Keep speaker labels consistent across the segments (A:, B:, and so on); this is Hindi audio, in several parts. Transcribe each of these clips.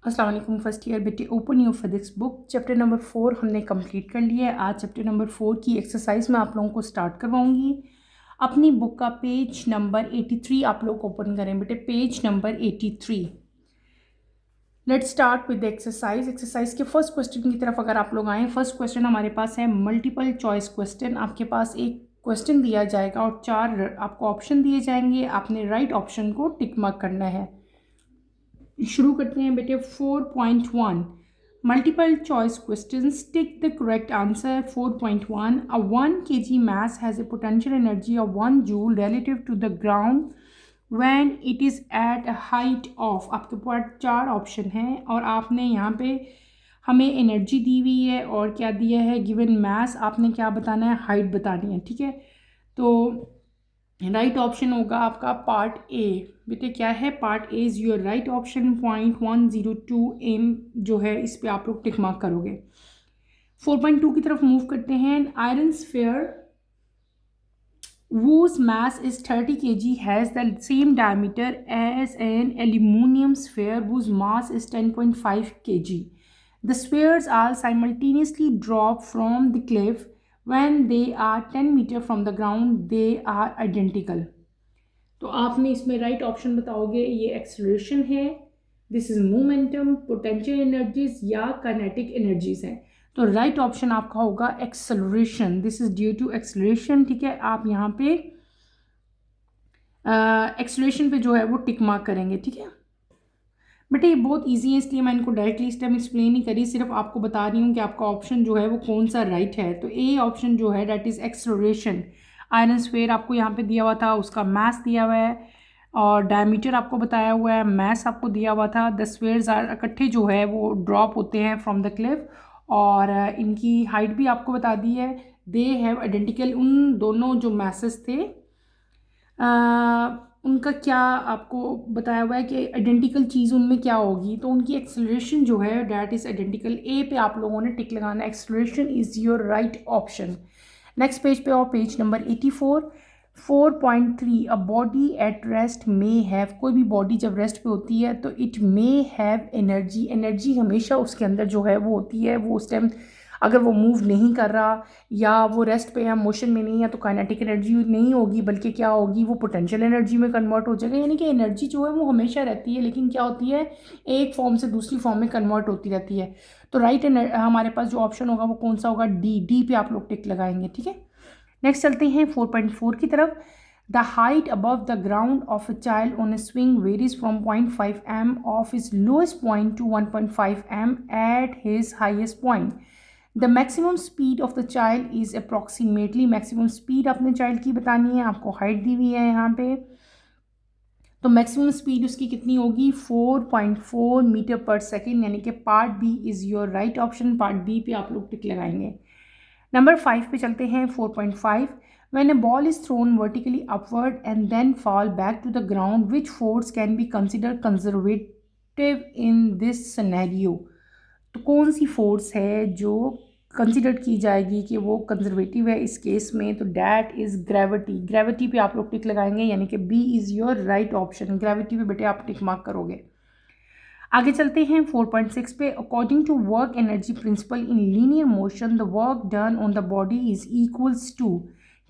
A: अस्सलाम वालेकुम फर्स्ट ईयर बेटे। Open your physics book. Chapter number 4 हमने कंप्लीट कर लिया है। आज चैप्टर नंबर 4 की एक्सरसाइज मैं आप लोगों को स्टार्ट करवाऊंगी। अपनी बुक का पेज नंबर 83 आप लोग ओपन करें बेटे, page number 83। Let's start with the exercise. Exercise के फर्स्ट क्वेश्चन की तरफ अगर आप लोग आएँ, फर्स्ट क्वेश्चन हमारे पास है मल्टीपल चॉइस क्वेश्चन। आपके पास एक क्वेश्चन दिया जाएगा और 4 आपको ऑप्शन दिए जाएंगे। आपने राइट ऑप्शन को टिक मार्क करना है। शुरू करते हैं बेटे। 4.1 multiple choice questions, tick the correct answer. 4.1 a 1 kg mass has a potential energy of 1 joule relative to the ground when it is at a height of। आपके पास 4 ऑप्शन हैं और आपने यहाँ पे हमें एनर्जी दी हुई है और क्या दिया है, गिवन मैस। आपने क्या बताना है, हाइट बतानी है। ठीक है, तो राइट ऑप्शन होगा आपका पार्ट ए। बेटे क्या है, part A is your right option. 0.102 M जो है इस पे आप लोग टिक मार्क करोगे। 4.2 की तरफ मूव करते हैं। Iron sphere whose mass is 30 kg has the same diameter as an aluminum sphere whose mass is 10.5 kg. The spheres are simultaneously drop from the cliff when they are 10 meter from the ground. They are identical. तो आपने इसमें राइट ऑप्शन बताओगे। ये एक्सेलरेशन है, this is momentum, potential energies या काइनेटिक एनर्जीज हैं। तो राइट ऑप्शन आपका होगा acceleration. This is due to acceleration. ठीक है, आप यहाँ पे एक्सेलरेशन पे जो है वो टिक मार्क करेंगे। ठीक है बेटे, ये बहुत इजी है इसलिए मैं इनको डायरेक्टली इस टाइम एक्सप्लेन नहीं करी, सिर्फ आपको बता रही हूँ कि आपका ऑप्शन जो है वो कौन सा राइट है। तो ए ऑप्शन जो है that is acceleration. Iron sphere आपको यहाँ पे दिया हुआ था, उसका मास दिया हुआ है और डायमीटर आपको बताया हुआ है, मास आपको दिया हुआ था। द स्फीयर्स आर इकट्ठे जो है वो ड्रॉप होते हैं फ्रॉम द क्लिफ और इनकी हाइट भी आपको बता दी है। दे हैव आइडेंटिकल, उन दोनों जो मैसेस थे उनका क्या आपको बताया हुआ है कि आइडेंटिकल चीज़ उनमें क्या होगी, तो उनकी एक्सेलरेशन जो है डैट इज़ आइडेंटिकल। ए पे आप लोगों ने टिक लगाना, acceleration is your right option. Next page पे और page number 84। 4.3 a body at rest may have, कोई भी बॉडी जब रेस्ट पे होती है तो it may have energy. Energy हमेशा उसके अंदर जो है वो होती है, वो उस टाइम अगर वो मूव नहीं कर रहा या वो रेस्ट पे या मोशन में नहीं है तो काइनेटिक एनर्जी नहीं होगी, बल्कि क्या होगी, वो पोटेंशियल एनर्जी में कन्वर्ट हो जाएगा। यानी कि एनर्जी जो है वो हमेशा रहती है, लेकिन क्या होती है, एक फॉर्म से दूसरी फॉर्म में कन्वर्ट होती रहती है। तो राइट हमारे पास जो ऑप्शन होगा वो कौन सा होगा, डी। डी पे आप लोग टिक लगाएंगे। ठीक है, नेक्स्ट चलते हैं 4.4 की तरफ। The height above the ground of a child on a swing varies from 0.5 m of his lowest point two 1.5 m at his highest point. The maximum speed of the child is approximately, maximum speed अपने चाइल्ड की बतानी है, आपको हाइट दी हुई है यहाँ पे। तो मैक्सिमम स्पीड उसकी कितनी होगी, 4.4 मीटर पर सेकेंड, यानी कि part B is your right option. Part B पे आप लोग टिक लगाएंगे। नंबर 5 पे चलते हैं। 4.5 when a ball is thrown vertically upward and then fall back to the ground, which force can be considered conservative in this scenario? तो कौन सी फोर्स है जो कंसिडर की जाएगी कि वो कंजर्वेटिव है इस केस में, तो डैट इज़ ग्रेविटी। ग्रेविटी पे आप लोग टिक लगाएंगे, यानी कि B is your right option. Gravity पे बेटे आप टिक मार्क करोगे। आगे चलते हैं 4.6 पे। According to work energy principle in linear motion the work done on the body is equals to,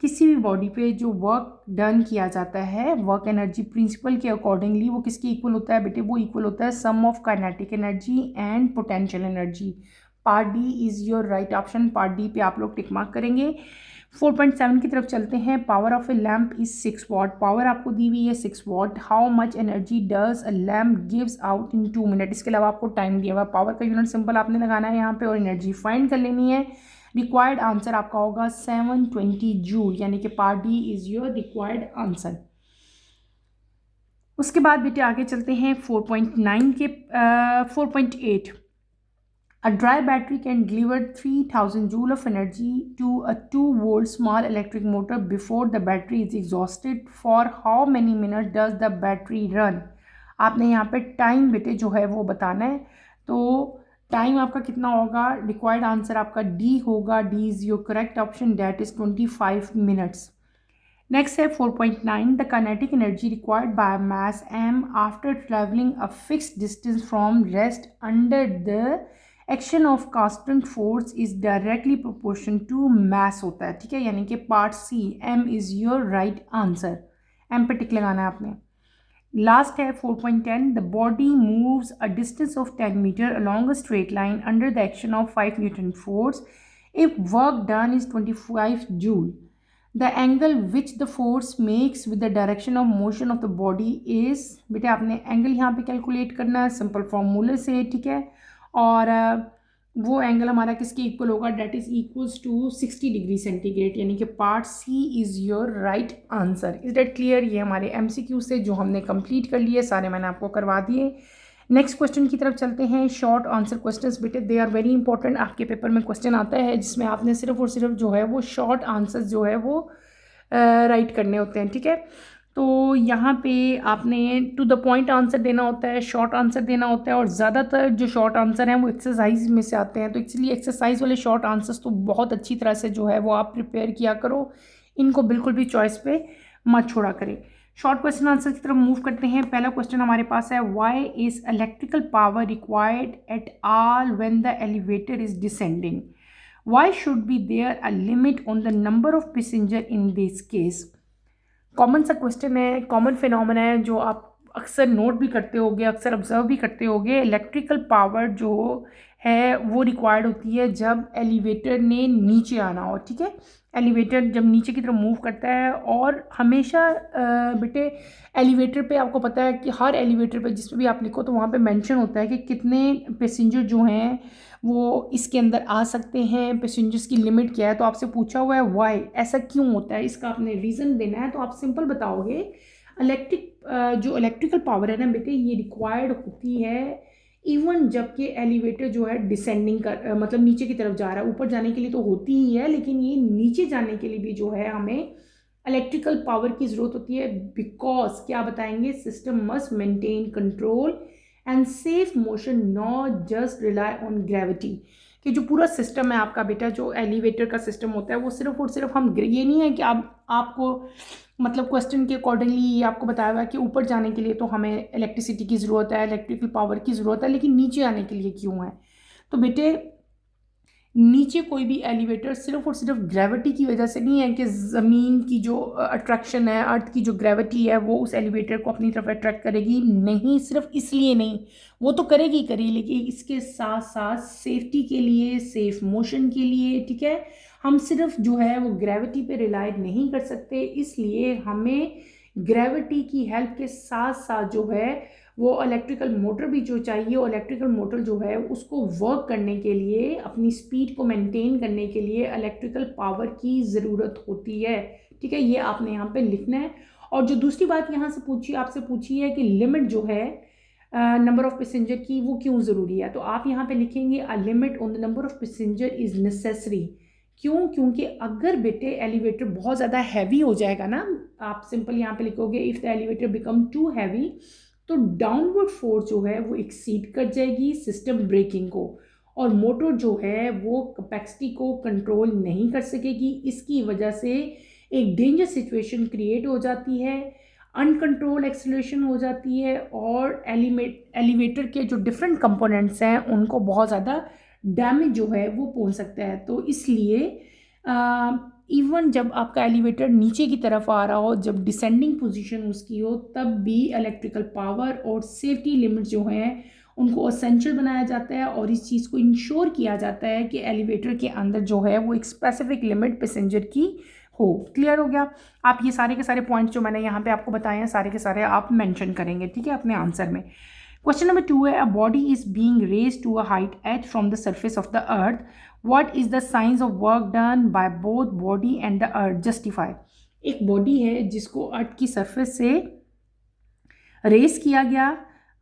A: किसी भी बॉडी पे जो वर्क डन किया जाता है वर्क एनर्जी प्रिंसिपल के अकॉर्डिंगली वो किसके इक्वल होता है बेटे, वो इक्वल होता है sum of kinetic energy and potential energy. Part D is your right option. Part D पे आप लोग टिक मार्क करेंगे। 4.7 की तरफ चलते हैं। Power of A lamp is 6 what. Power आपको दी हुई है 6 what. How much energy does a lamp gives out in 2 minute. इसके अलावा आपको टाइम दिया हुआ। पावर का यूनिट सिंपल आपने लगाना है यहाँ पे और एनर्जी फाइंड कर लेनी है। रिक्वायर्ड आंसर आपका होगा 720 जूल, यानी कि part D is your required answer. उसके बाद बेटे आगे चलते हैं 4.9 के 4.8। A dry battery can deliver 3000 joule of energy to a 2-volt small electric motor before the battery is exhausted. For how many minutes does the battery run? आपने यहाँ पे टाइम बेटे जो है वो बताना है। तो टाइम आपका कितना होगा, रिक्वायर्ड आंसर आपका डी होगा। D is your correct option, that is 25 minutes. Next है 4.9 the kinetic energy required by mass m after travelling a fixed distance from rest under the action of constant force is directly proportion to mass होता है, ठीक है, यानी कि part C m is your right answer. m पे टिक लगाना है आपने। लास्ट है 4.10 the body moves a distance of 10 metre along a straight line under the action of 5 newton force if work done is 25 joule. The angle which the force makes with the direction of motion of the body is, बेटे आपने एंगल यहाँ पे कैलकुलेट करना है सिंपल फॉर्मूले से, ठीक है, और वो एंगल हमारा किसके इक्वल होगा, that is equals to 60 degree centigrade, यानी कि part C is your right answer. Is that clear? ये हमारे MCQ से जो हमने कंप्लीट कर लिए सारे मैंने आपको करवा दिए। नेक्स्ट क्वेश्चन की तरफ चलते हैं। शॉर्ट आंसर क्वेश्चंस बेटे दे आर वेरी इंपॉर्टेंट। आपके पेपर में क्वेश्चन आता है जिसमें आपने सिर्फ और सिर्फ जो है वो शॉर्ट आंसर्स जो है वो राइट करने होते हैं, ठीक है। तो यहाँ पे आपने टू द पॉइंट आंसर देना होता है, शॉर्ट आंसर देना होता है, और ज़्यादातर जो शॉर्ट आंसर हैं वो एक्सरसाइज में से आते हैं, तो इसलिए एक्सरसाइज वाले शॉर्ट आंसर्स तो बहुत अच्छी तरह से जो है वो आप प्रिपेयर किया करो, इनको बिल्कुल भी चॉइस पे मत छोड़ा करें। शॉर्ट क्वेश्चन आंसर की तरफ मूव करते हैं। पहला क्वेश्चन हमारे पास है why is electrical power required at all when the elevator is descending, why should be there a limit on the number of passenger in this case. Common सा क्वेश्चन है, कॉमन फिनोमेना है जो आप अक्सर नोट भी करते होगे, अक्सर ऑब्जर्व भी करते होगे। इलेक्ट्रिकल पावर जो है वो रिक्वायर्ड होती है जब एलिवेटर ने नीचे आना हो, ठीक है। एलिवेटर जब नीचे की तरफ मूव करता है, और हमेशा बेटे एलिवेटर पे आपको पता है कि हर एलिवेटर पे जिस पे भी आप लिखो तो वहाँ पे मेंशन होता है कि कितने पैसेंजर जो हैं वो इसके अंदर आ सकते हैं, पैसेंजर्स की लिमिट क्या है। तो आपसे पूछा हुआ है वाई, ऐसा क्यों होता है, इसका आपने रीज़न देना है। तो आप सिंपल बताओगे जो इलेक्ट्रिकल पावर है ना बेटे ये रिक्वायर्ड होती है इवन जबकि एलिवेटर जो है डिसेंडिंग कर मतलब नीचे की तरफ जा रहा है। ऊपर जाने के लिए तो होती ही है, लेकिन ये नीचे जाने के लिए भी जो है हमें इलेक्ट्रिकल पावर की ज़रूरत होती है, बिकॉज क्या बताएंगे, system must maintain control and safe motion, not just rely on gravity. कि जो पूरा सिस्टम है आपका बेटा, जो एलिवेटर का सिस्टम होता है वो सिर्फ और सिर्फ हम, ये नहीं है कि आपको मतलब क्वेश्चन के अकॉर्डिंगली आपको बताया हुआ है कि ऊपर जाने के लिए तो हमें इलेक्ट्रिसिटी की ज़रूरत है, इलेक्ट्रिकल पावर की ज़रूरत है, लेकिन नीचे आने के लिए क्यों है। तो बेटे नीचे कोई भी एलिवेटर सिर्फ और सिर्फ ग्रेविटी की वजह से नहीं है कि ज़मीन की जो अट्रैक्शन है, अर्थ की जो ग्रेविटी है वो उस एलिवेटर को अपनी तरफ अट्रैक्ट करेगी, नहीं, सिर्फ इसलिए नहीं, वो तो करेगी लेकिन इसके साथ साथ सेफ्टी के लिए, सेफ मोशन के लिए, ठीक है, हम सिर्फ जो है वो ग्रेविटी पे रिलाई नहीं कर सकते, इसलिए हमें ग्रेविटी की हेल्प के साथ साथ जो है वो इलेक्ट्रिकल मोटर भी जो चाहिए, और इलेक्ट्रिकल मोटर जो है उसको वर्क करने के लिए, अपनी स्पीड को मेंटेन करने के लिए इलेक्ट्रिकल पावर की ज़रूरत होती है, ठीक है। ये आपने यहाँ पे लिखना है। और जो दूसरी बात यहाँ से आपसे पूछी है कि लिमिट जो है नंबर ऑफ पैसेंजर की वो क्यों ज़रूरी है, तो आप यहाँ पे लिखेंगे अ limit on the number of passenger is necessary. क्यों? क्योंकि अगर बेटे एलिवेटर बहुत ज़्यादा हैवी हो जाएगा ना, आप सिंपल यहाँ पे लिखोगे if the elevator become too heavy, तो डाउनवर्ड फोर्स जो है वो एक्सीड कर जाएगी सिस्टम ब्रेकिंग को, और मोटर जो है वो कैपेसिटी को कंट्रोल नहीं कर सकेगी। इसकी वजह से एक डेंजर सिचुएशन क्रिएट हो जाती है, अनकंट्रोल एक्सेलरेशन हो जाती है, और एलिवेटर के जो डिफरेंट कंपोनेंट्स हैं उनको बहुत ज़्यादा डैमेज जो है वो पहुंच सकता है। तो इसलिए इवन जब आपका एलिवेटर नीचे की तरफ आ रहा हो, जब डिसेंडिंग पोजीशन उसकी हो, तब भी इलेक्ट्रिकल पावर और सेफ्टी लिमिट जो हैं उनको एसेंशियल बनाया जाता है, और इस चीज़ को इंश्योर किया जाता है कि एलिवेटर के अंदर जो है वो एक स्पेसिफिक लिमिट पैसेंजर की हो। क्लियर हो गया? आप ये सारे के सारे पॉइंट्स जो मैंने यहाँ पे आपको बताए हैं सारे के सारे आप मेंशन करेंगे, ठीक है, अपने आंसर में। क्वेश्चन नंबर 2 है a body is being raised to a height h from the surface of the earth, what is the science of work done by both body and the earth, justify. एक बॉडी है जिसको अर्थ की सरफेस से रेस किया गया,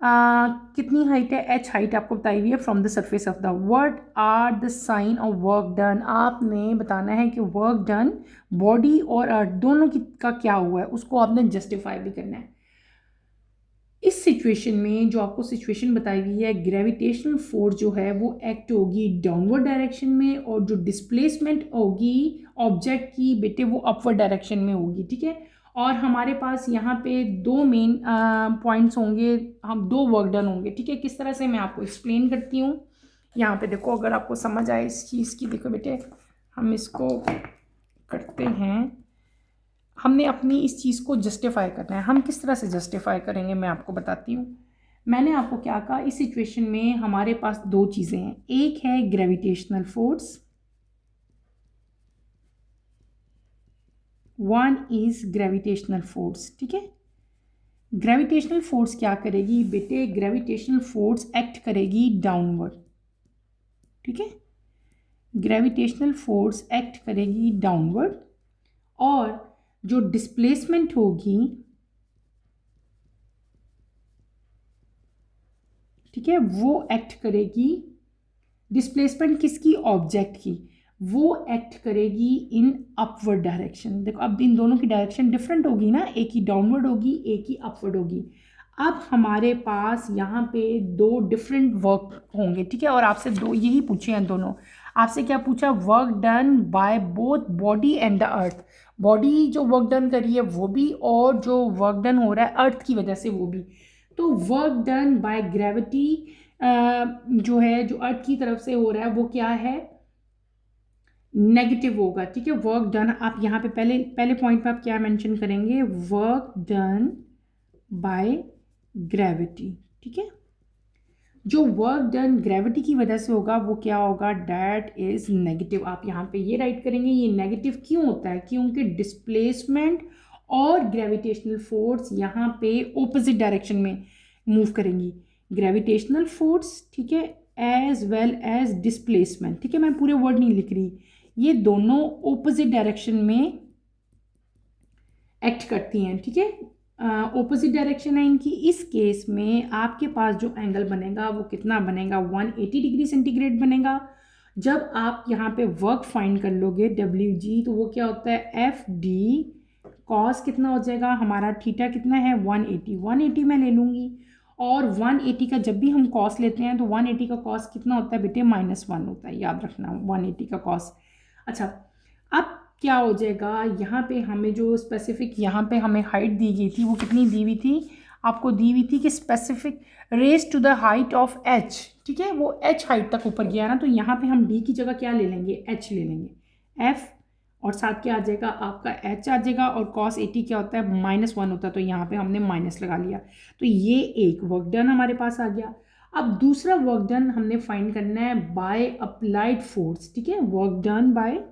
A: कितनी हाइट है, h हाइट आपको बताई हुई है from the surface of the, what are the sign of work done, आपने बताना है कि वर्क डन बॉडी और अर्थ दोनों की का क्या हुआ है, उसको आपने जस्टिफाई भी करना है। इस सिचुएशन में जो आपको सिचुएशन बताई गई है, ग्रेविटेशनल फोर्स जो है वो एक्ट होगी डाउनवर्ड डायरेक्शन में, और जो डिस्प्लेसमेंट होगी ऑब्जेक्ट की बेटे वो अपवर्ड डायरेक्शन में होगी, ठीक है। और हमारे पास यहाँ पे दो मेन पॉइंट्स होंगे, हम दो वर्क डन होंगे, ठीक है। किस तरह से मैं आपको एक्सप्लेन करती हूँ। यहाँ पे देखो, अगर आपको समझ आए इस चीज़ की, देखो बेटे हम इसको करते हैं, हमने अपनी इस चीज़ को जस्टिफाई करना है। हम किस तरह से जस्टिफाई करेंगे मैं आपको बताती हूँ। मैंने आपको क्या कहा, इस सिचुएशन में हमारे पास दो चीज़ें हैं, एक है gravitational force, one is gravitational force, ठीक है। ग्रेविटेशनल फोर्स क्या करेगी बेटे, ग्रेविटेशनल फोर्स एक्ट करेगी डाउनवर्ड, ठीक है। ग्रेविटेशनल फोर्स एक्ट करेगी डाउनवर्ड, और जो डिस्प्लेसमेंट होगी, ठीक है, वो एक्ट करेगी, डिस्प्लेसमेंट किसकी, ऑब्जेक्ट की, वो एक्ट करेगी इन अपवर्ड डायरेक्शन। देखो अब इन दोनों की डायरेक्शन डिफरेंट होगी ना, एक ही डाउनवर्ड होगी, एक ही अपवर्ड होगी। अब हमारे पास यहाँ पे दो डिफरेंट वर्क होंगे, ठीक है। और आपसे दो यही पूछे हैं दोनों, आपसे क्या पूछा, work done by both body and the earth. Body जो वर्क डन करी है वो भी, और जो वर्क डन हो रहा है अर्थ की वजह से वो भी। तो वर्क डन बाय ग्रेविटी जो है, जो अर्थ की तरफ से हो रहा है वो क्या है, नेगेटिव होगा, ठीक है। वर्क डन, आप यहाँ पे पहले पहले पॉइंट पे आप क्या मेंशन करेंगे, वर्क डन बाय ग्रेविटी, ठीक है। जो वर्क डन ग्रेविटी की वजह से होगा वो क्या होगा, डैट इज नेगेटिव। आप यहाँ पे ये राइट करेंगे, ये नेगेटिव क्यों होता है, क्योंकि डिस्प्लेसमेंट और ग्रेविटेशनल फोर्स यहाँ पे ऑपोजिट डायरेक्शन में मूव करेंगी। ग्रेविटेशनल फोर्स, ठीक है, एज वेल एज डिस्प्लेसमेंट, ठीक है, मैं पूरे वर्ड नहीं लिख रही, ये दोनों ऑपोजिट डायरेक्शन में एक्ट करती हैं, ठीक है। ऑपोजिट डायरेक्शन है इनकी। इस केस में आपके पास जो एंगल बनेगा वो कितना बनेगा, 180 डिग्री सेंटीग्रेड बनेगा। जब आप यहाँ पे वर्क फाइंड कर लोगे WG, तो वो क्या होता है, FD कॉस कितना हो जाएगा हमारा, थीटा कितना है 180, 180 मैं ले लूँगी। और 180 का जब भी हम कॉस लेते हैं तो 180 का कॉस कितना होता है बेटे, -1 होता है, याद रखना 180 का कॉस। अच्छा, अब क्या हो जाएगा, यहाँ पे हमें जो स्पेसिफिक यहाँ पे हमें हाइट दी गई थी वो कितनी दी हुई थी, आपको दी हुई थी कि specific raise to the height of h, ठीक है, वो h हाइट तक ऊपर गया ना, तो यहाँ पे हम d की जगह क्या ले लेंगे, h ले लेंगे, f, और साथ क्या आ जाएगा आपका h आ जाएगा, और cos 80 क्या होता है, -1 होता है, तो यहाँ पे हमने माइनस लगा लिया। तो ये एक वर्क डन हमारे पास आ गया। अब दूसरा वर्क डन हमने फाइंड करना है बाय अप्लाइड फोर्स, ठीक है, work done by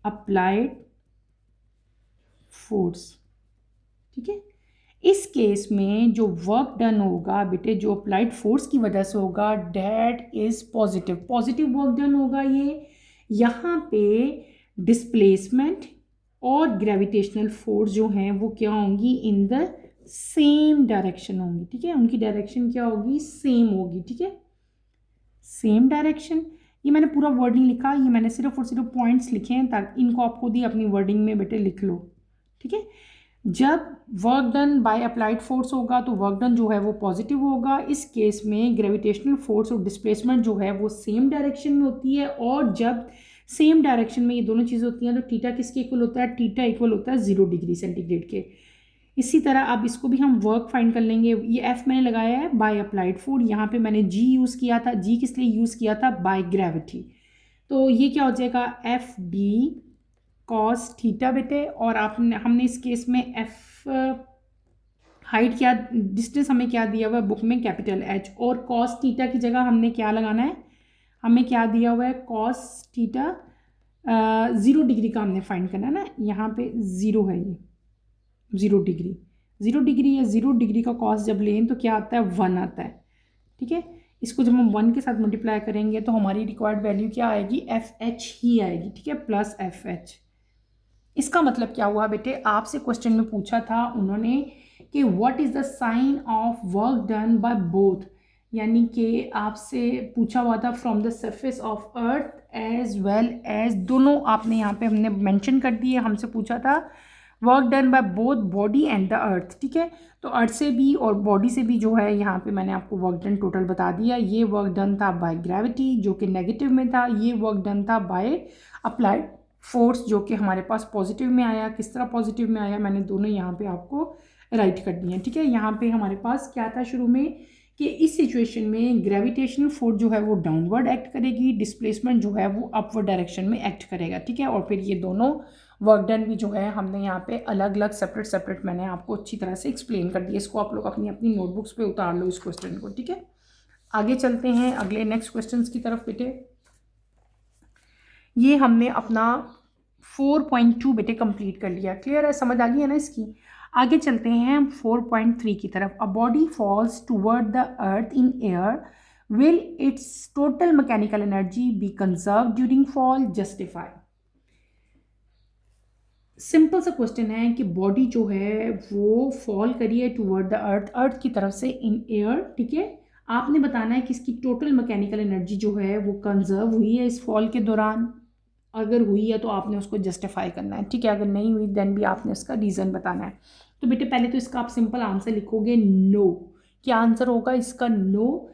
A: applied force, ठीक है। इस केस में जो वर्क डन होगा बेटे, जो अप्लाइड फोर्स की वजह से होगा, that is positive, positive work done होगा ये। यहाँ पे डिस्प्लेसमेंट और ग्रेविटेशनल फोर्स जो हैं वो क्या होंगी, इन द सेम डायरेक्शन होंगी, ठीक है, उनकी डायरेक्शन क्या होगी, सेम होगी, ठीक है, सेम डायरेक्शन। ये मैंने पूरा वर्ड नहीं लिखा, ये मैंने सिर्फ और सिर्फ पॉइंट्स लिखे हैं, ताकि इनको आप खुद ही अपनी वर्डिंग में बेटे लिख लो, ठीक है। जब work done by applied force होगा तो वर्क डन जो है वो पॉजिटिव होगा। इस केस में ग्रेविटेशनल फोर्स और डिस्प्लेसमेंट जो है वो सेम डायरेक्शन में होती है, और जब सेम डायरेक्शन में ये दोनों चीज़ें होती हैं तो थीटा किसके इक्वल होता है, थीटा इक्वल होता है 0 डिग्री सेंटीग्रेड के। इसी तरह अब इसको भी हम वर्क फाइंड कर लेंगे। ये F मैंने लगाया है बाय अप्लाइड फोर्स, यहाँ पे मैंने G यूज़ किया था, G किस लिए यूज़ किया था, बाय ग्रेविटी। तो ये क्या हो जाएगा, FD कॉस थीटा बेटे, और आपने हमने इस केस में F हाइट क्या, डिस्टेंस हमें क्या दिया हुआ है बुक में, कैपिटल H, और कॉस थीटा की जगह हमने क्या लगाना है, हमें क्या दिया हुआ है, कॉस थीटा 0 डिग्री का हमने फाइंड करना है ना, यहाँ पे 0 है, ये 0 डिग्री, 0 डिग्री या 0 डिग्री का कॉस जब लें तो क्या आता है, 1 आता है, ठीक है। इसको जब हम 1 के साथ मल्टीप्लाई करेंगे तो हमारी रिक्वायर्ड वैल्यू क्या आएगी, FH ही आएगी, ठीक है, प्लस FH। इसका मतलब क्या हुआ बेटे, आपसे क्वेश्चन में पूछा था उन्होंने कि what is the sign of work done by both, यानी कि आपसे पूछा हुआ था from the surface of earth as well as, दोनों आपने यहाँ पे हमने मेंशन कर दिए। हमसे पूछा था work done by both body and the अर्थ, ठीक है। तो अर्थ से भी और बॉडी से भी जो है यहाँ पे मैंने आपको वर्क डन टोटल बता दिया। ये वर्क डन था बाय ग्रेविटी जो कि नेगेटिव में था, ये वर्क डन था बाय अप्लाइड फोर्स जो कि हमारे पास पॉजिटिव में आया। किस तरह पॉजिटिव में आया मैंने दोनों यहाँ पे आपको राइट कर दिए, ठीक है। यहाँ पे हमारे पास क्या था शुरू में कि इस सिचुएशन में ग्रेविटेशनल फोर्स जो है वो डाउनवर्ड एक्ट करेगी, डिस्प्लेसमेंट जो है वो अपवर्ड डायरेक्शन में एक्ट करेगा, ठीक है। और फिर ये दोनों वर्क डन भी जो है हमने यहाँ पे अलग अलग सेपरेट मैंने आपको अच्छी तरह से एक्सप्लेन कर दिया। इसको आप लोग अपनी अपनी नोटबुक्स पे उतार लो इस क्वेश्चन को, ठीक है। आगे चलते हैं अगले नेक्स्ट क्वेश्चन की तरफ बेटे। ये हमने अपना 4.2 बेटे कंप्लीट कर लिया, क्लियर है, समझ आ गई है ना इसकी। आगे चलते हैं हम 4.3 की तरफ। A body false toward the earth in air, will it's total mechanical energy B conserve during fall, justify. Simple सा क्वेश्चन है कि बॉडी जो है वो फॉल करी है टूवर्ड द अर्थ, अर्थ की तरफ से इन एयर, ठीक है। आपने बताना है कि इसकी टोटल मैकेनिकल एनर्जी जो है वो कंजर्व हुई है इस फॉल के दौरान। अगर हुई है तो आपने उसको जस्टिफाई करना है, ठीक है। अगर नहीं हुई देन भी आपने उसका रीज़न बताना है। तो बेटे पहले तो इसका आप सिंपल आंसर लिखोगे नो। क्या आंसर होगा इसका? No.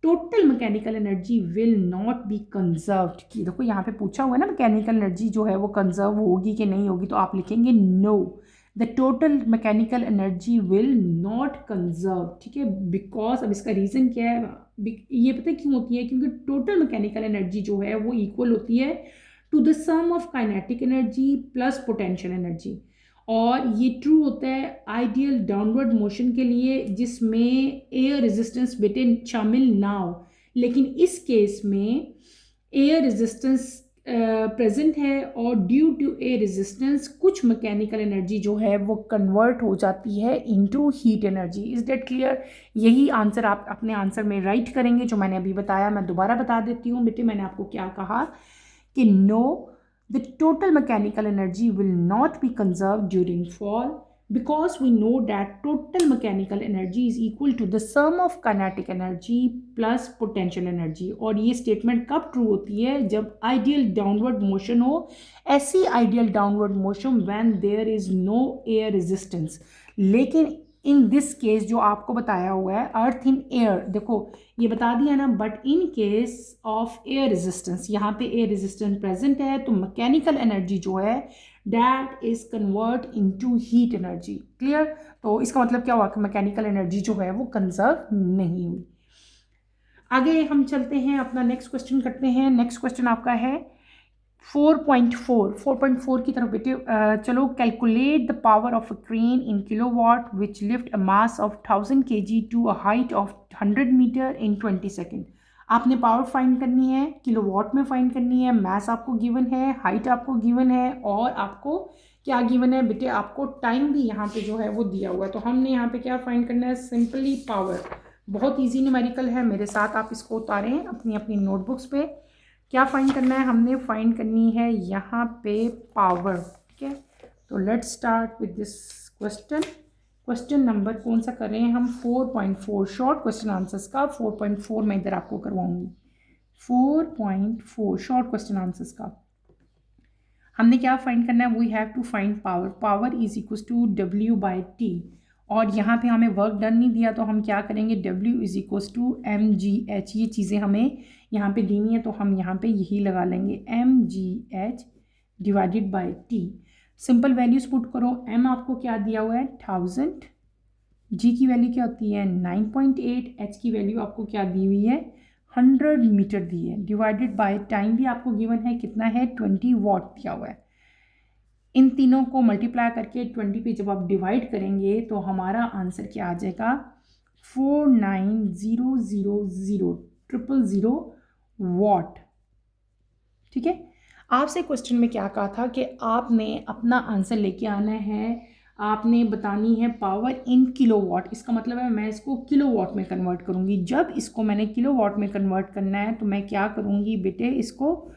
A: Total mechanical energy will not be conserved. की देखो यहाँ पे पूछा हुआ है ना मैकेनिकल एनर्जी जो है वो कंजर्व होगी कि नहीं होगी, तो आप लिखेंगे no, the total mechanical energy will not conserve, ठीक है। बिकॉज अब इसका रीज़न क्या है, ये पता है क्यों होती है? क्योंकि टोटल मैकेनिकल एनर्जी जो है वो इक्वल होती है to the sum of kinetic energy plus potential energy. और ये ट्रू होता है आइडियल डाउनवर्ड मोशन के लिए जिसमें एयर रेजिस्टेंस बेटे शामिल ना हो। लेकिन इस केस में एयर रेजिस्टेंस प्रेजेंट है और ड्यू टू एयर रेजिस्टेंस कुछ मैकेनिकल एनर्जी जो है वो कन्वर्ट हो जाती है into heat energy. Is that clear? यही आंसर आप अपने आंसर में राइट करेंगे जो मैंने अभी बताया। मैं दोबारा बता देती हूँ बेटे, मैंने आपको क्या कहा कि no, the total mechanical energy will not be conserved during fall because we know that total mechanical energy is equal to the sum of kinetic energy plus potential energy। और ये स्टेटमेंट कब ट्रू होती है? जब आइडियल डाउनवर्ड मोशन हो। ऐसी ideal downward motion when there is no air resistance. लेकिन इन दिस केस जो आपको बताया हुआ है अर्थ इन एयर, देखो ये बता दिया ना, but in case of air resistance, यहाँ पे एयर रेजिस्टेंस प्रेजेंट है तो मैकेनिकल एनर्जी जो है that is convert into heat energy. Clear? तो इसका मतलब क्या हुआ कि मैकेनिकल एनर्जी जो है वो कंजर्व नहीं हुई। आगे हम चलते हैं, अपना नेक्स्ट क्वेश्चन करते हैं। नेक्स्ट क्वेश्चन आपका है 4.4 की तरफ बेटे चलो। Calculate the power of a crane in kilowatt which lift a mass of 1000 kg to a height of 100 metre in 20 second. आपने पावर फाइंड करनी है, किलोवाट में फाइंड करनी है, मास आपको गिवन है, हाइट आपको गिवन है और आपको क्या गिवन है बेटे? आपको टाइम भी यहाँ पे जो है वो दिया हुआ है। तो हमने यहाँ पे क्या फाइंड करना है? Simply power. बहुत ईजी न्यूमेरिकल है, मेरे साथ आप इसको उतारें अपनी अपनी नोटबुक्स पे। क्या फाइंड करना है? हमने फाइंड करनी है यहाँ पे पावर, ठीक है। तो let's start with this question. Question number कौन सा कर रहे हैं हम? 4.4 शॉर्ट क्वेश्चन आंसर्स का। 4.4 मैं इधर आपको करवाऊंगी। 4.4 शॉर्ट क्वेश्चन आंसर्स का हमने क्या फाइंड करना है? We have to find power. Power is equal to W/T। और यहाँ पे हमें वर्क डन नहीं दिया तो हम क्या करेंगे? W is equal to mgh। ये चीज़ें हमें यहाँ पे दी है तो हम यहाँ पे यही लगा लेंगे mgh divided by T। Simple values put करो। m आपको क्या दिया हुआ है? 1000। g की वैल्यू क्या होती है? 9.8। h की वैल्यू आपको क्या दी हुई है? 100 मीटर दी है। डिवाइडेड बाय टाइम भी आपको गिवन है, कितना है? 20 वॉट दिया हुआ है। इन तीनों को मल्टीप्लाई करके 20 पे जब आप डिवाइड करेंगे तो हमारा आंसर क्या आ जाएगा? 49000 वॉट, ठीक है। आपसे क्वेश्चन में क्या कहा था कि आपने अपना आंसर लेके आना है, आपने बतानी है पावर इन किलोवाट। इसका मतलब है मैं इसको किलोवाट में कन्वर्ट करूँगी। जब इसको मैंने किलोवाट में कन्वर्ट करना है तो मैं क्या करूँगी बेटे? इसको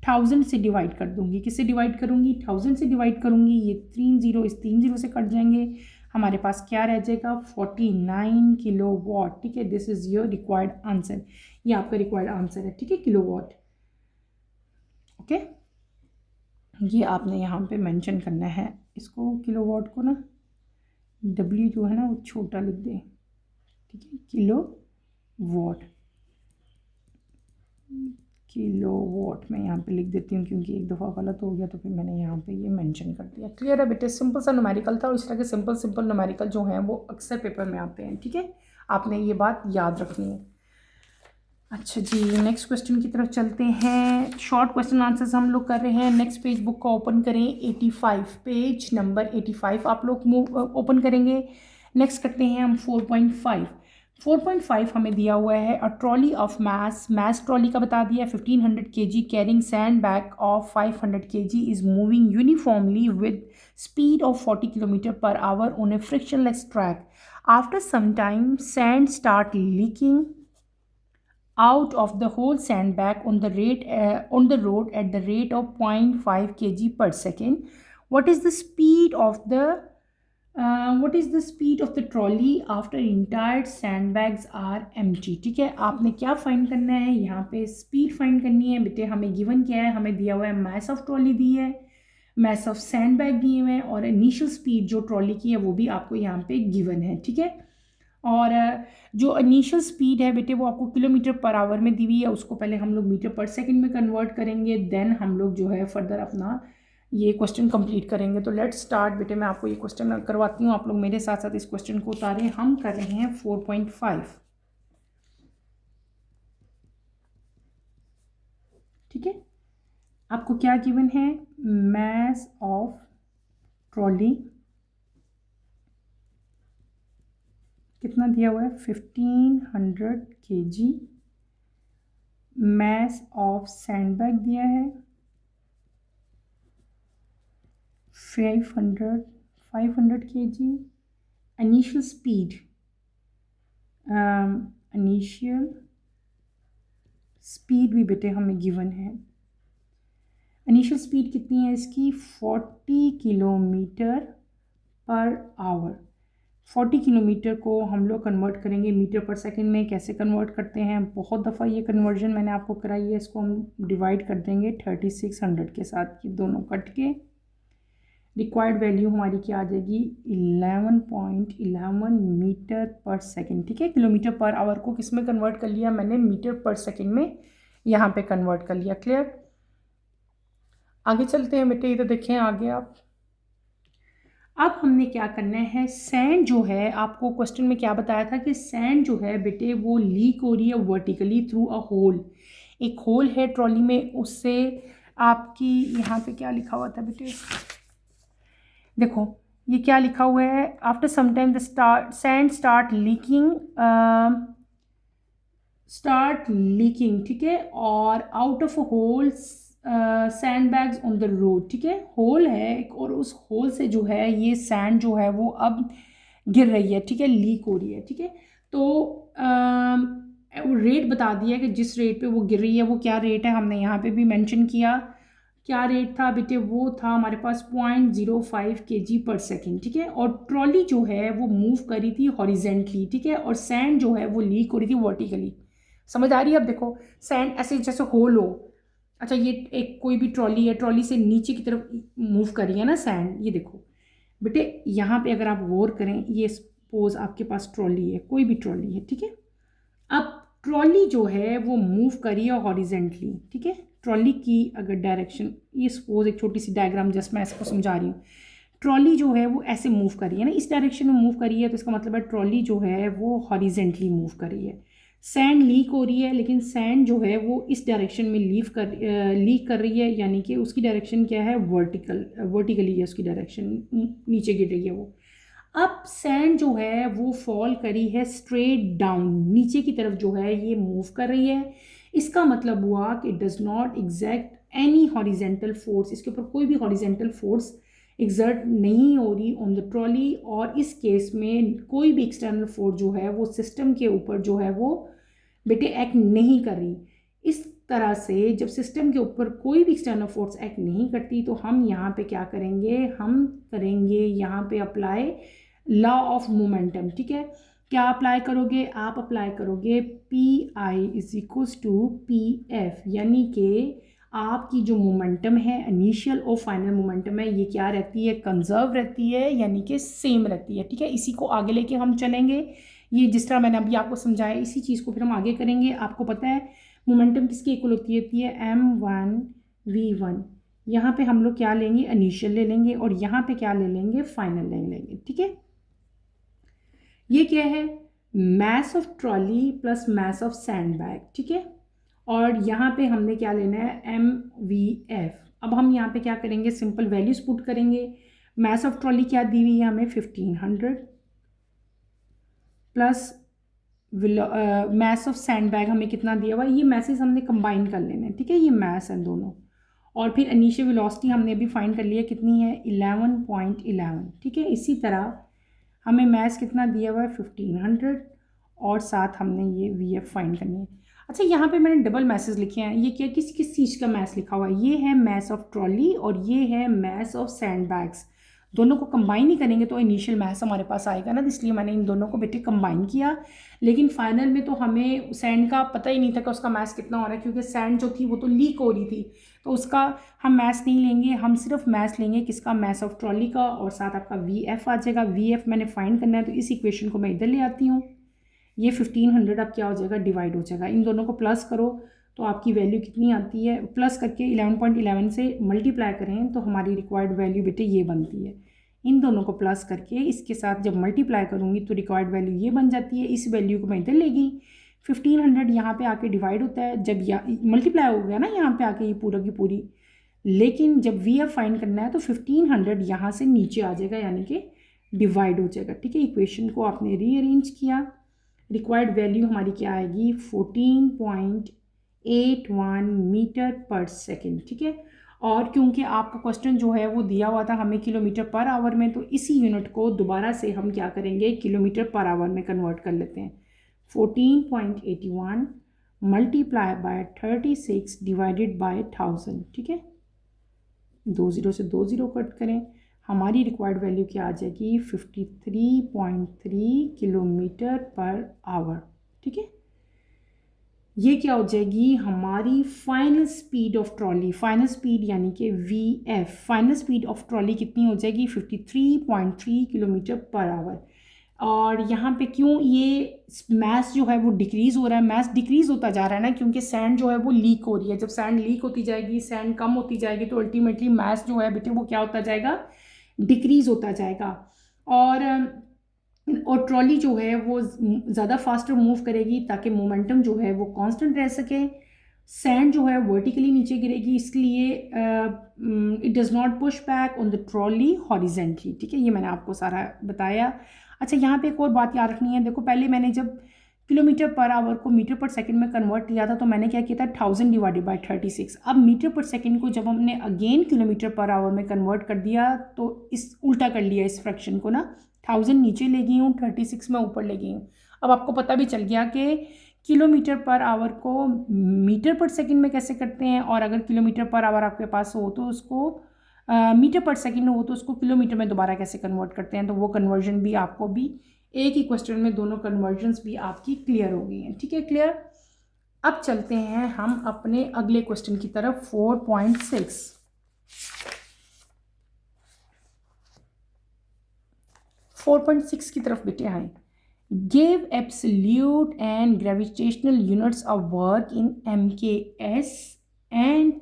A: 1000 से डिवाइड कर दूंगी। किससे डिवाइड करूँगी? 1000 से डिवाइड करूँगी। ये 3 0 इस 3 0 से कट जाएंगे, हमारे पास क्या रह जाएगा? 49 किलोवाट, ठीक है। This is your required answer. ये आपका रिक्वायर्ड आंसर है, ठीक है, किलोवाट। ओके, ये आपने यहाँ पे मेंशन करना है इसको, किलोवाट को ना W जो है ना वो छोटा लिख दें, ठीक है, किलोवाट मैं यहाँ पे लिख देती हूँ क्योंकि एक दफ़ा गलत हो गया तो फिर मैंने यहाँ पे ये मेंशन कर दिया। क्लियर है बेटे, सिंपल सा न्यूमेरिकल था और इस तरह के सिंपल न्यूमेरिकल जो हैं वो अक्सर पेपर में आते हैं, ठीक है, आपने ये बात याद रखनी है। अच्छा जी, नेक्स्ट क्वेश्चन की तरफ चलते हैं। शॉर्ट क्वेश्चन आंसर्स हम लोग कर रहे हैं। नेक्स्ट पेज बुक का ओपन करें, 85 पेज नंबर 85 आप लोग ओपन करेंगे। नेक्स्ट करते हैं हम 4.5। 4.5 हमें दिया हुआ है a trolley of mass trolley का बता दिया 1500 kg carrying sand bag of 500 kg is moving uniformly with speed of 40 km/h on a frictionless track. After some time sand start leaking out of the whole sandbag on the road at the rate of 0.5 kg per second. What is the speed of the trolley after entire sandbags are empty? ठीक है, आपने क्या फाइंड करना है, यहाँ पे स्पीड फाइंड करनी है बेटे। हमें गिवन क्या है, हमें दिया हुआ है मास ऑफ ट्रॉली दी है, मास ऑफ सैंडबैग दिए हुए हैं और इनिशियल स्पीड जो ट्रॉली की है वो भी आपको यहाँ पे गिवन है, ठीक है। और जो इनिशियल स्पीड है बेटे वो आपको km/h में दी हुई है, उसको पहले हम लोग मीटर/सेकंड में कन्वर्ट करेंगे, देन हम लोग जो है फर्दर अपना ये क्वेश्चन कंप्लीट करेंगे। तो लेट्स स्टार्ट बेटे, मैं आपको ये क्वेश्चन करवाती हूँ, आप लोग मेरे साथ साथ इस क्वेश्चन को उतारें। हम कर रहे हैं 4.5, ठीक है। आपको क्या गिवन है, मास ऑफ ट्रॉली कितना दिया हुआ है 1500 kg, मास ऑफ सैंडबैग दिया है 500 kg, इनिशियल स्पीड भी बेटे हमें गिवन है। इनिशियल स्पीड कितनी है इसकी 40 km/h। 40 किलोमीटर को हम लोग कन्वर्ट करेंगे मीटर/सेकंड में। कैसे कन्वर्ट करते हैं, बहुत दफ़ा ये कन्वर्जन मैंने आपको कराई है। इसको हम डिवाइड कर देंगे 3600 के साथ, ये दोनों कट के रिक्वायर्ड वैल्यू हमारी क्या आ जाएगी 11.11 मीटर/सेकंड, ठीक है। km/h को किस में कन्वर्ट कर लिया मैंने, मीटर/सेकंड में यहाँ पे कन्वर्ट कर लिया। क्लियर, आगे चलते हैं बेटे, इधर देखें आगे आप। अब हमने क्या करना है, सैंड जो है, आपको क्वेश्चन में क्या बताया था कि सैंड जो है बेटे वो लीक हो रही है वर्टिकली थ्रू अ होल। एक होल है ट्रॉली में, उससे आपकी यहाँ पे क्या लिखा हुआ था बेटे, देखो ये क्या लिखा हुआ है, after some time the sand start leaking, ठीक है, और out of a hole sand bags on the road, ठीक है। होल है और उस होल से जो है ये सैंड जो है वो अब गिर रही है, ठीक है, लीक हो रही है, ठीक है। तो रेट बता दिया कि जिस रेट पे वो गिर रही है वो क्या रेट है, हमने यहाँ पे भी मेंशन किया। क्या रेट था बेटे, वो था हमारे पास 0.05 kg/s, ठीक है। और ट्रॉली जो है वो मूव करी थी हॉरिजेंटली, ठीक है, और सैंड जो है वो लीक हो रही थी वर्टिकली। समझ आ रही है? अब देखो सैंड ऐसे जैसे होल हो, अच्छा ये एक कोई भी ट्रॉली है, ट्रॉली से नीचे की तरफ मूव कर रही है ना सैंड, ये देखो बेटे यहाँ पे अगर आप गौर करें, ये सपोज आपके पास ट्रॉली है, कोई भी ट्रॉली है, ठीक है। अब ट्रॉली जो है वो मूव कर रही है हॉरिजेंटली, ठीक है। ट्रॉली की अगर डायरेक्शन, ये सपोज एक छोटी सी डायग्राम जस्ट मैं इसको समझा रही हूँ, ट्रॉली जो है वो ऐसे मूव कर रही है ना, इस डायरेक्शन में मूव कर रही है, तो इसका मतलब है ट्रॉली जो है वो हॉरिजेंटली मूव कर रही है। सैंड लीक हो रही है, लेकिन सैंड जो है वो इस डायरेक्शन में लीक कर रही है, यानी कि उसकी डायरेक्शन क्या है, वर्टिकली है उसकी डायरेक्शन, नीचे गिर रही है वो। अब सैंड जो है वो फॉल करी है स्ट्रेट डाउन, नीचे की तरफ जो है ये मूव कर रही है। इसका मतलब हुआ कि does not exact any horizontal force, इसके ऊपर कोई भी हॉरिजेंटल फोर्स एग्जर्ट नहीं हो रही ऑन द ट्रॉली, और इस केस में कोई भी एक्सटर्नल फोर्स जो है वो सिस्टम के ऊपर जो है वो बेटे एक्ट नहीं कर रही। इस तरह से जब सिस्टम के ऊपर कोई भी एक्सटर्नल फोर्स एक्ट नहीं करती तो हम यहाँ पे क्या करेंगे, हम करेंगे यहाँ पे अप्लाई लॉ ऑफ मोमेंटम, ठीक है। क्या अप्लाई करोगे, आप अप्लाई करोगे PI = PF, यानी कि आपकी जो मोमेंटम है इनिशियल और फाइनल मोमेंटम है ये क्या रहती है, कंजर्व रहती है, यानी कि सेम रहती है। ठीक है, इसी को आगे लेके हम चलेंगे। ये जिस तरह मैंने अभी आपको समझाया इसी चीज़ को फिर हम आगे करेंगे। आपको पता है मोमेंटम किसकी इक्वल होती है m1v1। यहाँ पे हम लोग क्या लेंगे, इनिशियल ले लेंगे, और यहाँ पे क्या ले लेंगे, फाइनल ले लेंगे। ठीक है, ये क्या है, mass of trolley plus mass of sand bag. ठीक है, और यहाँ पे हमने क्या लेना है, MVF। अब हम यहाँ पे क्या करेंगे, सिंपल वैल्यूज पुट करेंगे। मास ऑफ ट्रॉली क्या दी हुई है हमें, 1500 plus mass of sand bag हमें कितना दिया हुआ है, ये मैसेज हमने कंबाइन कर लेने हैं। ठीक है, ये मैस है दोनों, और फिर इनिशियल वेलोसिटी हमने अभी फाइंड कर लिया कितनी है, 11.11। ठीक है, इसी तरह हमें मैस कितना दिया हुआ है, 1500, और साथ हमने ये VF फाइंड करनी है। अच्छा, यहाँ पे मैंने डबल मैसेज लिखे हैं, ये क्या किस किस चीज़ का मैस लिखा हुआ है, ये है मैस ऑफ ट्रॉली और ये है मैस ऑफ सैंड बैग्स। दोनों को कंबाइन ही करेंगे तो इनिशियल मैस हमारे पास आएगा ना, इसलिए मैंने इन दोनों को बेटे कंबाइन किया। लेकिन फाइनल में तो हमें सैंड का पता ही नहीं था कि उसका मैस कितना हो रहा है, क्योंकि सैंड जो थी वो तो लीक हो रही थी, तो उसका हम मैस नहीं लेंगे, हम सिर्फ मैस लेंगे किसका, मैस ऑफ ट्रॉली का, और साथ आपका VF आ जाएगा। VF मैंने फाइंड करना है, तो इस इक्वेशन को मैं इधर ले आती हूँ। ये 1500 अब क्या हो जाएगा, डिवाइड हो जाएगा। इन दोनों को प्लस करो तो आपकी वैल्यू कितनी आती है, प्लस करके 11.11 से मल्टीप्लाई करें तो हमारी रिक्वायर्ड वैल्यू बेटे ये बनती है। इन दोनों को प्लस करके इसके साथ जब मल्टीप्लाई करूँगी तो रिक्वायर्ड वैल्यू ये बन जाती है। इस वैल्यू को मैं इधर ले गई, 1500 यहाँ पे आके डिवाइड होता है, जब मल्टीप्लाई हो गया ना यहाँ पे आके ये पूरा की पूरी, लेकिन जब VF फाइंड करना है तो 1500 यहाँ से नीचे आ जाएगा, यानी कि डिवाइड हो जाएगा। ठीक है, इक्वेशन को आपने रीअरेंज किया, रिक्वायर्ड वैल्यू हमारी क्या आएगी, 14.81 मीटर पर सेकेंड। ठीक है, और क्योंकि आपका क्वेश्चन जो है वो दिया हुआ था हमें किलोमीटर पर आवर में, तो इसी यूनिट को दोबारा से हम क्या करेंगे, किलोमीटर पर आवर में कन्वर्ट कर लेते हैं। 14.81 मल्टीप्लाई बाय 36 डिवाइडेड बाय 1000। ठीक है, 20 से 20 कट करें, हमारी रिक्वायर्ड वैल्यू क्या आ जाएगी, 53.3 किलोमीटर पर आवर। ठीक है, ये क्या हो जाएगी हमारी final speed of trolley, final speed यानी कि VF, final speed of trolley कितनी हो जाएगी, 53.3 किलोमीटर पर आवर। और यहाँ पे क्यों ये मैस जो है वो डिक्रीज़ हो रहा है, मैस डिक्रीज़ होता जा रहा है ना, क्योंकि सैंड जो है वो लीक हो रही है। जब सैंड लीक होती जाएगी, सैंड कम होती जाएगी, तो अल्टीमेटली मैस जो है बेटे वो क्या होता जाएगा, डिक्रीज़ होता जाएगा। और ट्रॉली जो है वो ज़्यादा फास्टर मूव करेगी ताकि मोमेंटम जो है वो कांस्टेंट रह सके। सैंड जो है वर्टिकली नीचे गिरेगी, इसलिए it does not push back on the trolley horizontally. ठीक है, ये मैंने आपको सारा बताया। अच्छा, यहाँ पे एक और बात याद रखनी है, देखो पहले मैंने जब किलोमीटर पर आवर को मीटर पर सेकंड में कन्वर्ट किया था तो मैंने क्या किया था, 1000 डिवाइडेड बाय 36। अब मीटर पर सेकंड को जब हमने अगेन किलोमीटर पर आवर में कन्वर्ट कर दिया तो इस उल्टा कर लिया, इस फ्रैक्शन को ना, 1000 नीचे ले गई हूँ, 36 में ऊपर ले गई हूँ। अब आपको पता भी चल गया कि किलोमीटर पर आवर को मीटर पर सेकंड में कैसे करते हैं, और अगर किलोमीटर पर आवर आपके पास हो तो उसको मीटर पर सेकंड हो तो उसको किलोमीटर में दोबारा कैसे कन्वर्ट करते हैं। तो वो कन्वर्जन भी आपको भी एक ही क्वेश्चन में दोनों कन्वर्जन्स भी आपकी क्लियर हो गई हैं। ठीक है, क्लियर। अब चलते हैं हम अपने अगले क्वेश्चन की तरफ, 4.6। 4.6 की तरफ बेटे आए। Give absolute and gravitational units of work in MKS and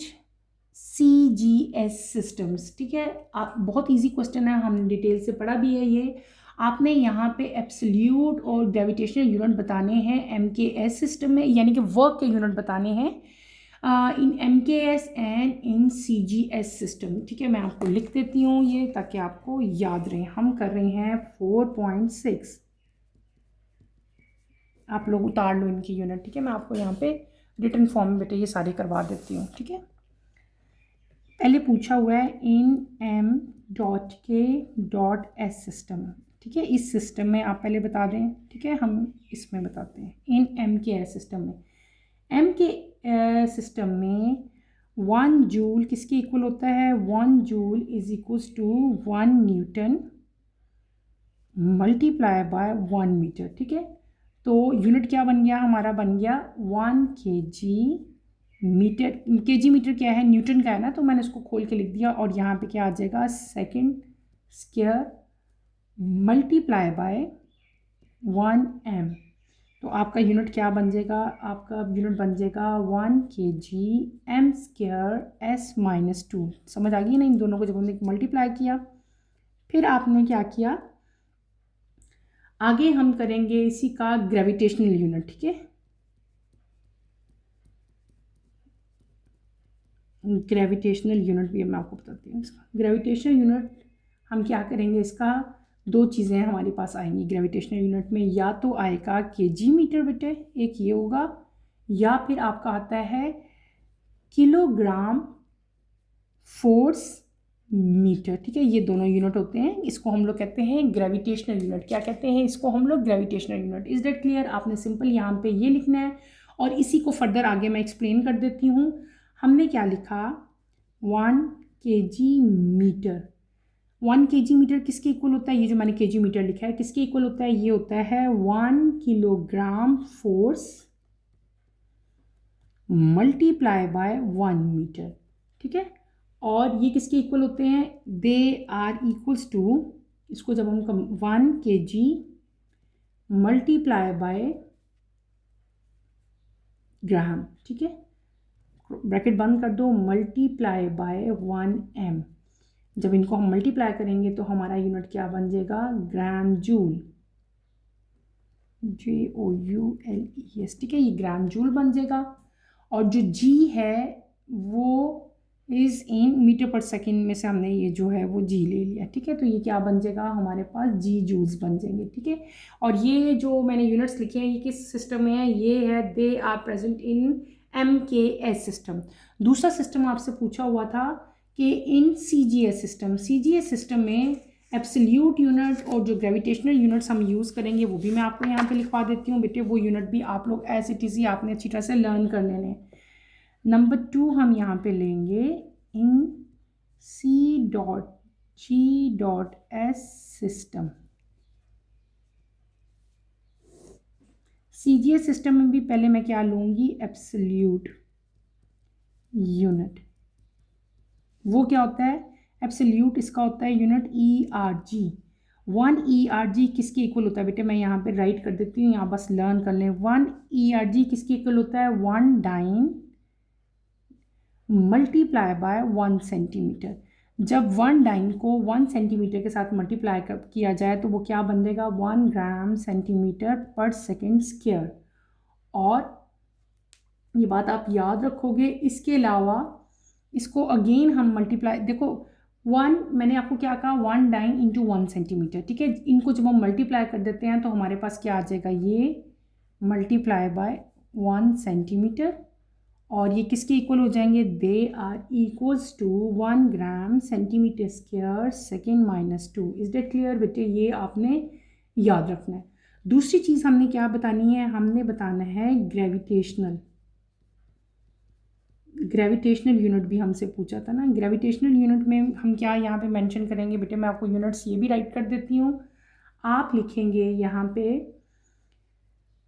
A: CGS systems. ठीक है, बहुत इजी क्वेश्चन है, हमने डिटेल से पढ़ा भी है ये। आपने यहाँ पे एब्सोल्यूट और ग्रेविटेशनल यूनिट बताने हैं MKS सिस्टम में, यानी कि वर्क के यूनिट बताने हैं in MKS and in CGS system. ठीक है, मैं आपको लिख देती हूँ ये ताकि आपको याद रहे। हम कर रहे हैं 4.6, आप लोग उतार लो इनकी यूनिट। ठीक है, मैं आपको यहाँ पे रिटन फॉर्म में बेटे ये सारे करवा देती हूँ। ठीक है, पहले पूछा हुआ है इन M.K.S सिस्टम। ठीक है, इस सिस्टम में आप पहले बता दें। ठीक है, हम इसमें बताते हैं इन MKS सिस्टम में। सिस्टम में 1 जूल किसके इक्वल होता है, 1 joule is equals to 1 newton multiply by 1 metre. ठीक है, तो यूनिट क्या बन गया हमारा, बन गया 1 kg मीटर, केजी मीटर क्या है, न्यूटन का है ना, तो मैंने इसको खोल के लिख दिया। और यहाँ पे क्या आ जाएगा, second square multiply by 1m। तो आपका यूनिट क्या बन जाएगा, आपका यूनिट बन जाएगा 1 kg m स्क्वायर s-2। समझ आ गई ना, इन दोनों को जब हमने मल्टीप्लाई किया, फिर आपने क्या किया, आगे हम करेंगे इसी का ग्रेविटेशनल यूनिट। ठीक है, ग्रेविटेशनल यूनिट भी मैं आपको बताती हूँ। इसका ग्रेविटेशनल यूनिट हम क्या करेंगे, इसका दो चीज़ें हमारे पास आएंगी ग्रेविटेशनल यूनिट में, या तो आएगा केजी मीटर बेटे, एक ये होगा, या फिर आपका आता है किलोग्राम फोर्स मीटर। ठीक है, ये दोनों यूनिट होते हैं, इसको हम लोग कहते हैं ग्रेविटेशनल यूनिट। क्या कहते हैं इसको हम लोग, gravitational unit. Is that clear? आपने सिंपल यहाँ पे ये लिखना है और इसी को फर्दर आगे मैं एक्सप्लेन कर देती हूँ। हमने क्या लिखा, 1 kg मीटर। 1 kg मीटर किसके इक्वल होता है, ये जो मैंने kg मीटर लिखा है किसके इक्वल होता है, ये होता है 1 kilogram force multiply by 1 metre. ठीक है, और ये किसके इक्वल होते हैं, दे आर इक्वल्स टू, इसको जब हम 1 kg मल्टीप्लाई बाय ग्राम, ठीक है, ब्रैकेट बंद कर दो, मल्टीप्लाई बाय 1m। जब इनको हम मल्टीप्लाई करेंगे तो हमारा यूनिट क्या बन जाएगा, ग्राम जूल, JOULES। ठीक है, ये ग्राम जूल बन जाएगा। और जो G है वो इज़ इन मीटर पर सेकेंड में से हमने ये जो है वो G ले लिया। ठीक है, तो ये क्या बन जाएगा, हमारे पास G जूल्स बन जाएंगे। ठीक है, और ये जो मैंने यूनिट्स लिखे हैं ये किस सिस्टम में है, ये है they are present in MKS system. दूसरा सिस्टम आपसे पूछा हुआ था कि इन CGS सिस्टम में एब्सोल्यूट यूनिट और जो ग्रेविटेशनल यूनिट्स हम यूज़ करेंगे वो भी मैं आपको यहाँ पे लिखवा देती हूँ बेटे, वो यूनिट भी आप लोग एज इट इज़ ही आपने अच्छी तरह से लर्न कर लेने। नंबर 2 हम यहाँ पे लेंगे इन C.G.S सिस्टम। CGS सिस्टम में भी पहले मैं क्या लूँगी, एब्सोल्यूट यूनिट। वो क्या होता है, एब्सोल्यूट इसका होता है यूनिट ERG। 1 ERG किसके इक्वल होता है बेटे, मैं यहाँ पे राइट कर देती हूँ, यहाँ बस लर्न कर लें। 1 ERG किसके इक्वल होता है, 1 डाइन मल्टीप्लाई बाय 1 सेंटीमीटर। जब 1 डाइन को 1 सेंटीमीटर के साथ मल्टीप्लाई किया जाए तो वो क्या बन जाएगा, 1 ग्राम सेंटीमीटर पर सेकेंड स्क्वायर। और ये बात आप याद रखोगे। इसके अलावा इसको अगेन हम मल्टीप्लाई, देखो 1 मैंने आपको क्या कहा, 1 डाइन इंटू 1 सेंटीमीटर। ठीक है, इनको जब हम मल्टीप्लाई कर देते हैं तो हमारे पास क्या आ जाएगा, ये मल्टीप्लाई बाय 1 सेंटीमीटर, और ये किसके इक्वल हो जाएंगे, they are equals to 1 gram centimetre square second minus 2। Is that clear बेटे, ये आपने याद रखना है। दूसरी चीज़ हमने क्या बतानी है, हमने बताना है ग्रेविटेशनल यूनिट भी हमसे पूछा था ना। ग्रेविटेशनल यूनिट में हम क्या यहाँ पे मेंशन करेंगे बेटे, मैं आपको यूनिट्स ये भी राइट कर देती हूँ। आप लिखेंगे यहाँ पे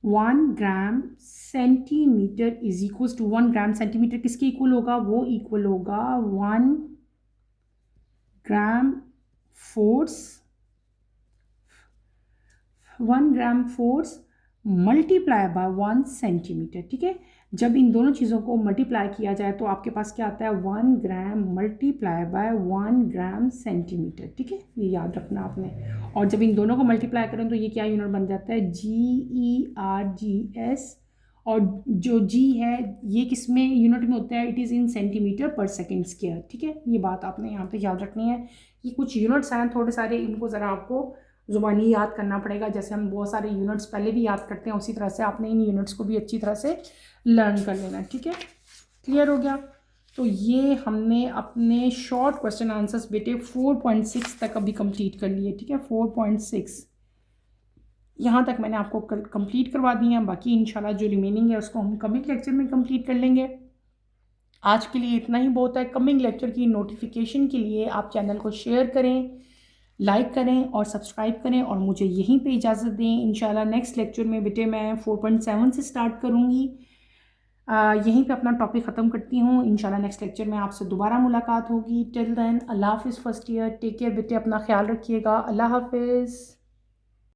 A: 1 gram centimetre is equals to 1 gram centimetre किसके इक्वल होगा, वो इक्वल होगा 1 gram force multiply by 1 centimetre. ठीक है, जब इन दोनों चीज़ों को मल्टीप्लाई किया जाए तो आपके पास क्या आता है, 1 gram multiply by 1 gram centimetre. ठीक है, ये याद रखना आपने। और जब इन दोनों को मल्टीप्लाई करें तो ये क्या यूनिट बन जाता है, GERGS। और जो G है ये किस में यूनिट में होता है, इट इज़ इन सेंटीमीटर पर सेकेंड स्क्वायर। ठीक है, ये बात आपने यहाँ पे याद रखनी है। ये कुछ यूनिट्स हैं थोड़े सारे, इनको ज़रा आपको ज़ुबानी याद करना पड़ेगा। जैसे हम बहुत सारे यूनिट्स पहले भी याद करते हैं उसी तरह से आपने इन यूनिट्स को भी अच्छी तरह से लर्न कर लेना। ठीक है, क्लियर हो गया। तो ये हमने अपने शॉर्ट क्वेश्चन आंसर्स बेटे 4.6 तक अभी कंप्लीट कर लिए। ठीक है, 4.6 यहाँ तक मैंने आपको कंप्लीट करवा दिए हैं। बाकी इंशाल्लाह जो रिमेनिंग है उसको हम कमिंग लेक्चर में कंप्लीट कर लेंगे। आज के लिए इतना ही बहुत है। कमिंग लेक्चर की नोटिफिकेशन के लिए आप चैनल को शेयर करें, लाइक करें और सब्सक्राइब करें, और मुझे यहीं पे इजाज़त दें। इंशाल्लाह नेक्स्ट लेक्चर में बेटे मैं 4.7 से स्टार्ट करूँगी। यहीं पे अपना टॉपिक ख़त्म करती हूँ। इंशाल्लाह नेक्स्ट लेक्चर में आपसे दोबारा मुलाकात होगी। टिल देन अल्लाह हाफ़िज़ फर्स्ट ईयर, टेक केयर बेटे, अपना ख्याल रखिएगा। अल्लाह हाफ़िज़।